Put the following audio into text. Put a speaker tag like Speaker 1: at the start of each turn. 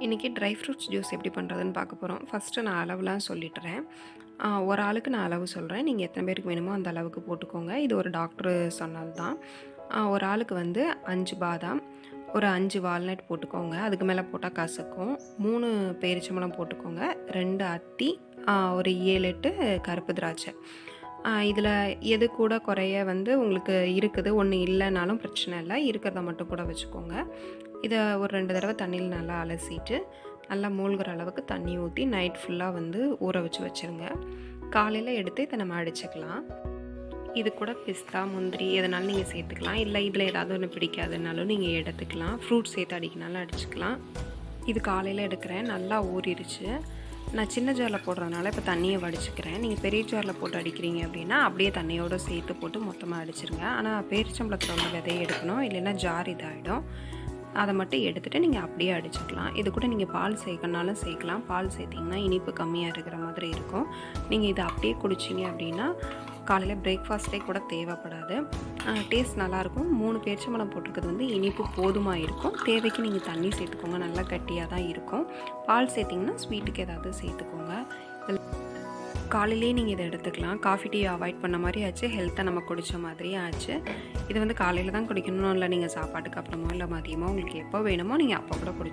Speaker 1: இன்றைக்கி dry fruits juice எப்படி பண்ணுறதுன்னு பார்க்க போகிறோம். ஃபஸ்ட்டு நான் அளவுலாம் சொல்லிட்டுறேன். ஒரு ஆளுக்கு நான் அளவு சொல்கிறேன். நீங்கள் எத்தனை பேருக்கு வேணுமோ அந்த அளவுக்கு போட்டுக்கோங்க. இது ஒரு டாக்டர் சொன்னது தான். ஒரு ஆளுக்கு வந்து 5 பாதாம், ஒரு 5 வால்நட் போட்டுக்கோங்க. அதுக்கு மேலே போட்டால் கசக்கும். 3 பேரிச்சம்பழம் போட்டுக்கோங்க. 2 அத்தி, ஒரு 7, 8 கருப்பு திராட்சை. இதில் எது கூட குறைய வந்து உங்களுக்கு இருக்குது, ஒன்று இல்லைனாலும் பிரச்சனை இல்லை. இருக்கிறத மட்டும் கூட வச்சுக்கோங்க. இதை ஒரு 2 தடவை தண்ணியில் நல்லா அலசிட்டு நல்லா மூழ்கிற அளவுக்கு தண்ணி ஊற்றி நைட் ஃபுல்லாக வந்து ஊற வச்சுருங்க. காலையில் எடுத்து இதை நம்ம அடிச்சுக்கலாம். இது கூட பிஸ்தா, முந்திரி எதனாலும் நீங்கள் சேர்த்துக்கலாம். இல்லை இதில் ஏதாவது ஒன்று பிடிக்காதுனாலும் நீங்கள் எடுத்துக்கலாம். ஃப்ரூட் சேர்த்து அடிக்கினாலும் அடிச்சுக்கலாம். இது காலையில் எடுக்கிறேன். நல்லா ஊறிடுச்சு. நான் சின்ன ஜாரில் போடுறதுனால இப்போ தண்ணியை வடிச்சுக்கிறேன். நீங்கள் பெரிய ஜாரில் போட்டு அடிக்கிறீங்க அப்படின்னா அப்படியே தண்ணியோடு சேர்த்து போட்டு மொத்தமாக அடிச்சிருங்க. ஆனால் பேரிச்சம்பழத்தில் உள்ள விதையை எடுக்கணும், இல்லைன்னா ஜார் இதாகிடும். அதை மட்டும் எடுத்துகிட்டு நீங்கள் அப்படியே அடிச்சுக்கலாம். இது கூட நீங்கள் பால் சேர்க்கனாலும் சேர்க்கலாம். பால் சேர்த்திங்கன்னா இனிப்பு கம்மியாக இருக்கிற மாதிரி இருக்கும். நீங்கள் இதை அப்படியே குடிச்சிங்க அப்படின்னா காலையில் பிரேக்ஃபாஸ்ட்டே கூட தேவைப்படாது. டேஸ்ட் நல்லாயிருக்கும். 3 பேரிச்சம்பழம் போட்டிருக்கிறது வந்து இனிப்பு போதுமாக இருக்கும். தேவைக்கு நீங்கள் தண்ணி சேர்த்துக்கோங்க. நல்லா கட்டியாக தான் இருக்கும். பால் சேர்த்திங்கன்னா ஸ்வீட்டுக்கு ஏதாவது சேர்த்துக்கோங்க. காலையிலேயே நீங்கள் இதை எடுத்துக்கலாம். காஃபி டீ அவாய்ட் பண்ண மாதிரி ஆச்சு. ஹெல்த்தை நம்ம குடித்த மாதிரியே ஆச்சு. இது வந்து காலையில் தான் குடிக்கணும் இல்லை, நீங்கள் சாப்பாட்டுக்கு அப்புறமோ இல்லை மதியமோ உங்களுக்கு எப்போ வேணுமோ நீங்கள் அப்போ கூட குடிச்சு